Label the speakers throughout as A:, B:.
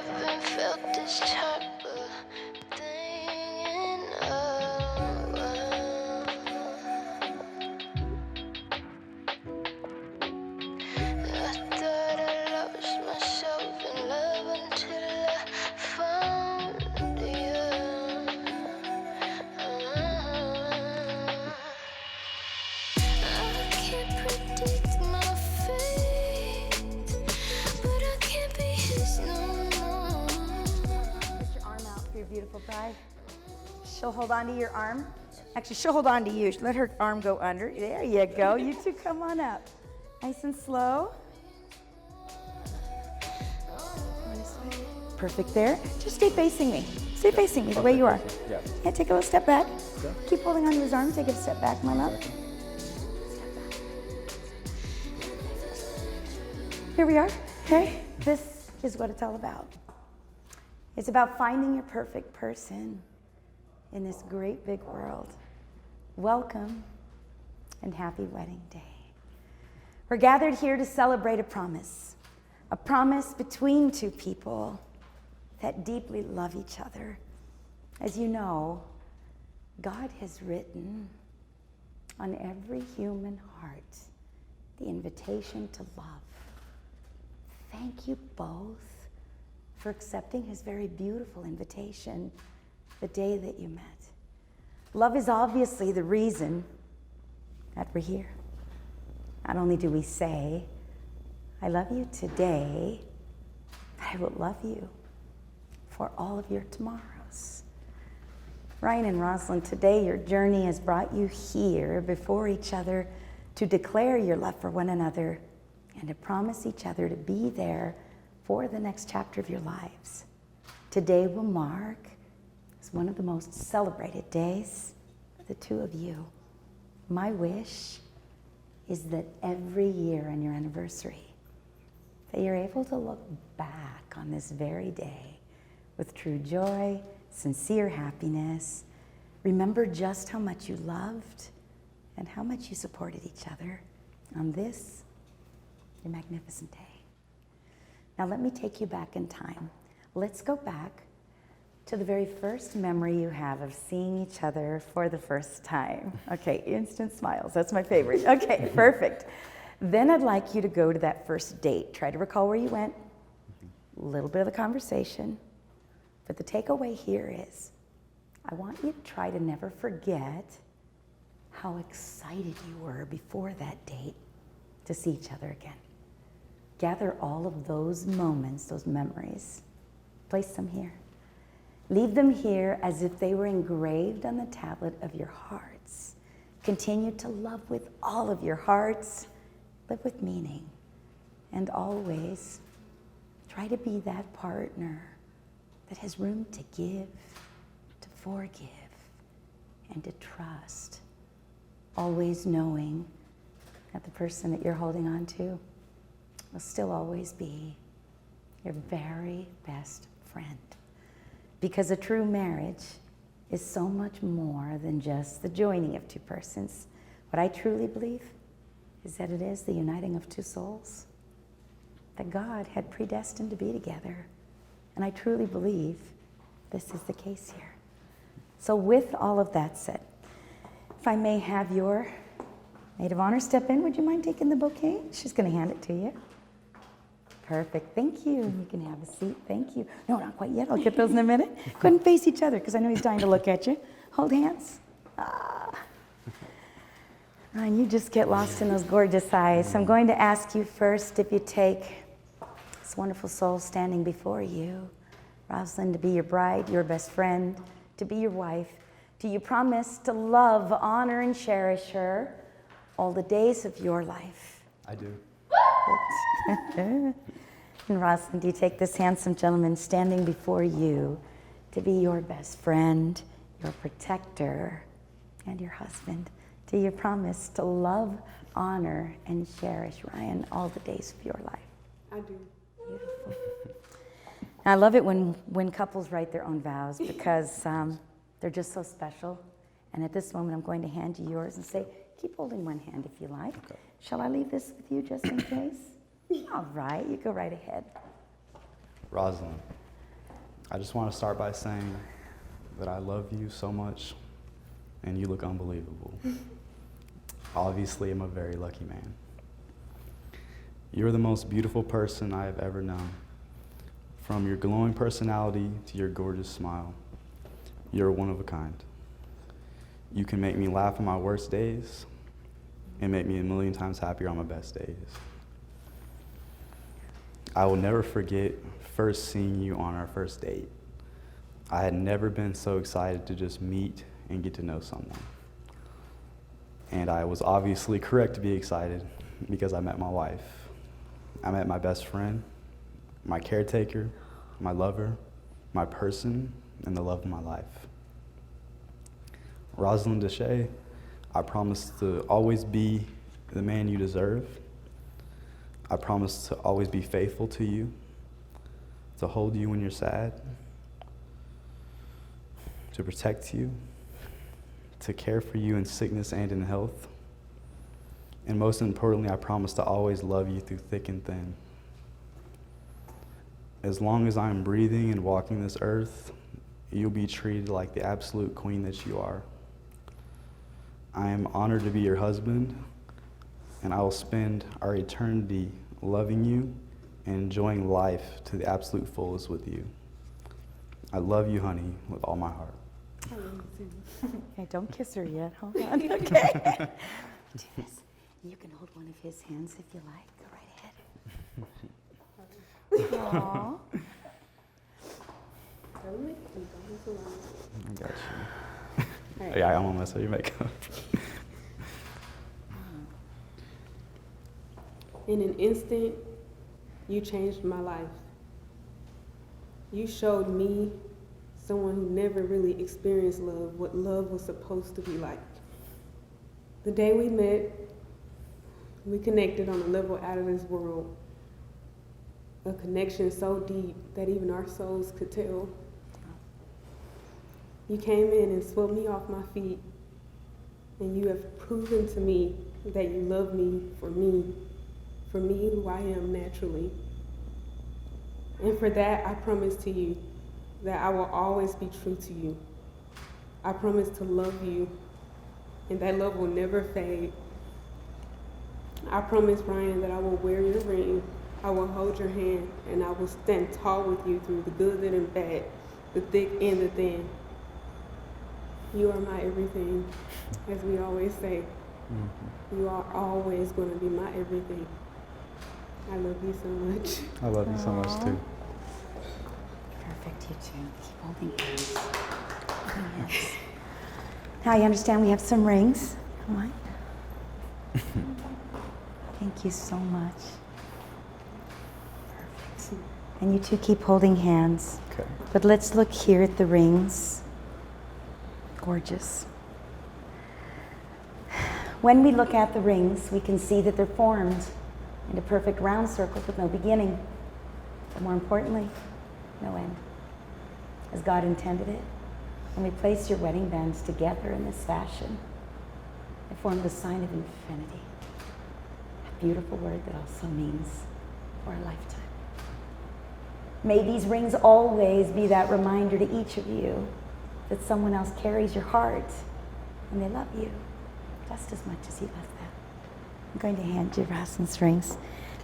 A: haven't felt this type of thing in a while. I thought I lost myself in love until I found you. I can't predict my fate, but I can't be his no more.
B: Put your arm out for your beautiful bride. She'll hold on to your arm. Actually, she'll hold on to you. Let her arm go under. There you go. You two come on up. Nice and slow. Perfect there. Just stay facing me. Stay facing me the way you are.
C: Yeah.
B: Yeah, take a little step back.
C: Okay.
B: Keep holding on to his arm. Take a step back, my love. Here we are. Okay? This is what it's all about. It's about finding your perfect person in this great big world. Welcome and happy wedding day. We're gathered here to celebrate a promise between two people that deeply love each other. As you know, God has written on every human heart the invitation to love. Thank you both for accepting his very beautiful invitation the day that you met. Love is obviously the reason that we're here. Not only do we say, I love you today, but I will love you for all of your tomorrows. Ryan and Rosalind, today your journey has brought you here before each other to declare your love for one another and to promise each other to be there for the next chapter of your lives. Today will mark as one of the most celebrated days for the two of you. My wish is that every year on your anniversary, that you're able to look back on this very day with true joy, sincere happiness. Remember just how much you loved and how much you supported each other on this, your magnificent day. Now let me take you back in time. Let's go back to the very first memory you have of seeing each other for the first time. Okay, instant smiles, that's my favorite. Okay, perfect. Then I'd like you to go to that first date. Try to recall where you went, a little bit of the conversation. But the takeaway here is, I want you to try to never forget how excited you were before that date to see each other again. Gather all of those moments, those memories, place them here. Leave them here as if they were engraved on the tablet of your hearts. Continue to love with all of your hearts, live with meaning, and always try to be that partner that has room to give, to forgive, and to trust. Always knowing that the person that you're holding on to will still always be your very best friend. Because a true marriage is so much more than just the joining of two persons. What I truly believe is that it is the uniting of two souls that God had predestined to be together. And I truly believe this is the case here. So with all of that said, if I may have your maid of honor step in, would you mind taking the bouquet? She's going to hand it to you. Perfect, thank you. You can have a seat, thank you. No, not quite yet, I'll get those in a minute. Go ahead and face each other, because I know he's dying to look at you. Hold hands. And you just get lost in those gorgeous eyes. So I'm going to ask you first if you take this wonderful soul standing before you, Rosalind, to be your bride, your best friend, to be your wife. Do you promise to love, honor, and cherish her all the days of your life?
C: I do.
B: And Rosalind, do you take this handsome gentleman standing before you to be your best friend, your protector, and your husband? Do you promise to love, honor, and cherish Ryan all the days of your life?
D: I do.
B: Beautiful. I love it when couples write their own vows, because they're just so special. And at this moment, I'm going to hand you yours and say, keep holding one hand if you like.
C: Okay.
B: Shall I leave this with you just in case? All right, you go right ahead.
C: Rosalind, I just want to start by saying that I love you so much, and you look unbelievable. Obviously, I'm a very lucky man. You're the most beautiful person I have ever known. From your glowing personality to your gorgeous smile, you're one of a kind. You can make me laugh on my worst days and make me a million times happier on my best days. I will never forget first seeing you on our first date. I had never been so excited to just meet and get to know someone. And I was obviously correct to be excited because I met my wife. I met my best friend, my caretaker, my lover, my person, and the love of my life. Rosalind Deshay, I promise to always be the man you deserve. I promise to always be faithful to you, to hold you when you're sad, to protect you, to care for you in sickness and in health. And most importantly, I promise to always love you through thick and thin. As long as I'm breathing and walking this earth, you'll be treated like the absolute queen that you are. I am honored to be your husband, and I will spend our eternity loving you and enjoying life to the absolute fullest with you. I love you, honey, with all my heart.
B: I love you too. Okay, don't kiss her yet. Hold on. Okay. Do this. You can hold one of his hands if you like. Go right ahead. Aww.
C: I got you. Right. Yeah, I'm gonna mess with your makeup.
D: In an instant, you changed my life. You showed me, someone who never really experienced love, what love was supposed to be like. The day we met, we connected on a level out of this world. A connection so deep that even our souls could tell. You came in and swept me off my feet, and you have proven to me that you love me, for me who I am naturally. And for that, I promise to you that I will always be true to you. I promise to love you, and that love will never fade. I promise, Ryan, that I will wear your ring, I will hold your hand, and I will stand tall with you through the good and bad, the thick and the thin. You are my everything, as we always say. Mm-hmm. You are always going to be my everything. I love you so much.
C: I love you so much too.
B: Perfect, you two. Keep holding hands. Holding hands. Now you understand we have some rings. Come on. Thank you so much. Perfect. And you two keep holding hands.
C: Okay.
B: But let's look here at the rings. Gorgeous. When we look at the rings, we can see that they're formed into perfect round circles with no beginning, but more importantly, no end, as God intended it. When we place your wedding bands together in this fashion, they form the sign of infinity, a beautiful word that also means for a lifetime. May these rings always be that reminder to each of you that someone else carries your heart and they love you just as much as you love them. I'm going to hand you Rosalind's rings.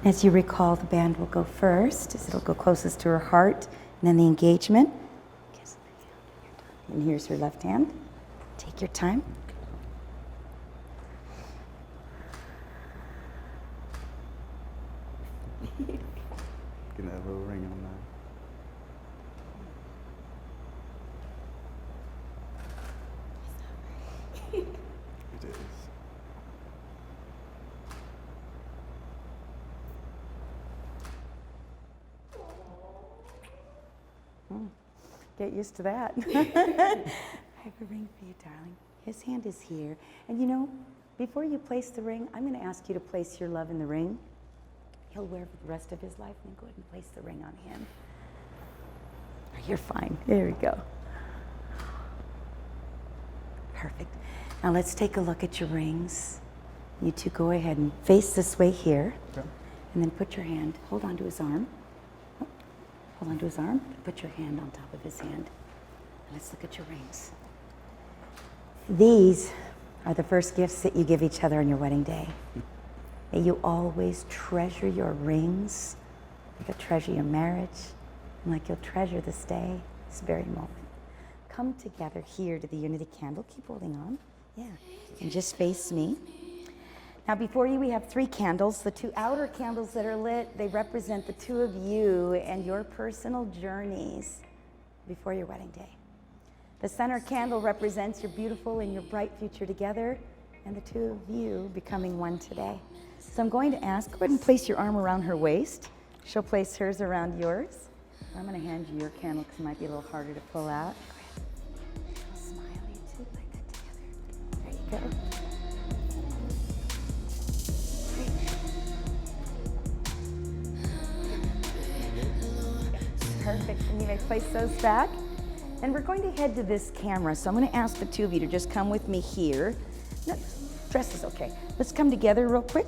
B: As you recall, the band will go first, as it'll go closest to her heart, and then the engagement. Kiss her. And here's her left hand. Take your time.
C: Get that little ring on that. It is.
B: Get used to that. I have a ring for you, darling. His hand is here. And you know, before you place the ring, I'm going to ask you to place your love in the ring. He'll wear for the rest of his life, and then go ahead and place the ring on him. You're fine. There we go. Perfect. Now let's take a look at your rings. You two go ahead and face this way here.
C: Okay.
B: And then put your hand, hold on to his arm. Hold on to his arm. Put your hand on top of his hand. And let's look at your rings. These are the first gifts that you give each other on your wedding day. May you always treasure your rings, like you'll treasure your marriage, and like you'll treasure this day, this very moment. Come together here to the unity candle. Keep holding on. Yeah. And just face me. Now before you, we have 3 candles. The 2 outer candles that are lit, they represent the 2 of you and your personal journeys before your wedding day. The center candle represents your beautiful and your bright future together, and the 2 of you becoming one today. So I'm going to ask, go ahead and place your arm around her waist. She'll place hers around yours. I'm going to hand you your candle because it might be a little harder to pull out. Go ahead. I'll smile, you two, like that together. There you go. Perfect, and you may place those back. And we're going to head to this camera, so I'm going to ask the 2 of you to just come with me here. No, dress is okay. Let's come together real quick.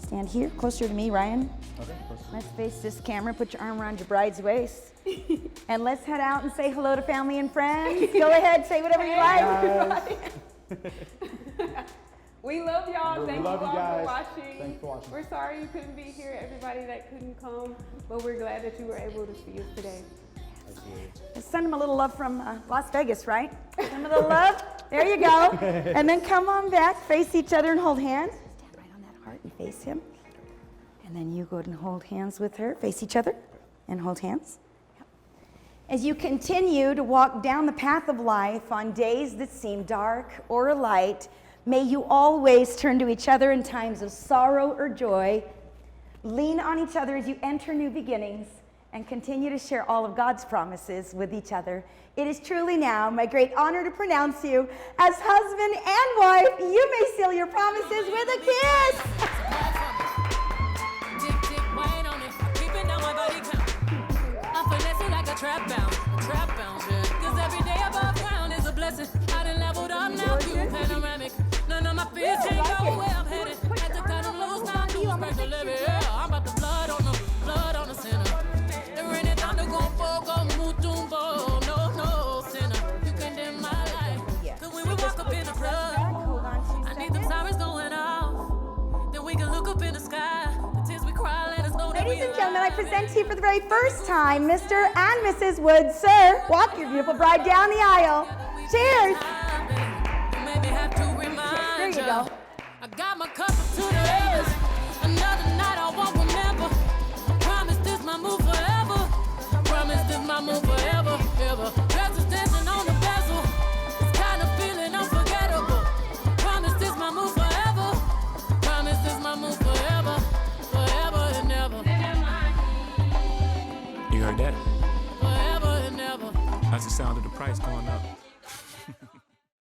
B: Stand here, closer to me, Ryan.
C: Okay.
B: Let's face this camera, put your arm around your bride's waist. And let's head out and say hello to family and friends. Go ahead, say whatever you like.
D: We love y'all. Thank you all for watching.
C: Thanks for watching.
D: We're sorry you couldn't be here, everybody that couldn't come, but we're glad that you were able to see us today.
B: Let's send them a little love from Las Vegas, right? Send them a little love. There you go. And then come on back, face each other and hold hands. Stand right on that heart and face him. And then you go and hold hands with her. Face each other and hold hands. As you continue to walk down the path of life on days that seem dark or light, may you always turn to each other in times of sorrow or joy. Lean on each other as you enter new beginnings and continue to share all of God's promises with each other. It is truly now my great honor to pronounce you as husband and wife. You may seal your promises with a kiss.
A: Trap bounce, yeah. 'Cause every day above ground is a blessing. I done leveled up now, view panoramic. None of my fears can't go where I'm headed. Had to cut them loose, now do special living. Yeah, I'm about to blood on the sinner. The rain and thunder gon' fall, gon' mutumbo. No, sinner. You condemn my life. 'Cause when we walk up in the club, I need them sirens going off. Then we can look up in the sky. The tears we cry, let us know that we
B: Ladies and gentlemen, I present to you for the very first time, Mr. and Mrs. Woods. Sir, walk your beautiful bride down the aisle. Cheers. There you go.
A: I got my cup to the rivers. Another night I won't remember. I promise this my move forever. Promise this my move forever, ever. Dresses dancing on the bezel. This kind of feeling unforgettable. Promise this my move forever. Promise this my move forever, forever and ever.
E: You heard that?
A: Forever and ever.
E: That's the sound of the price going up.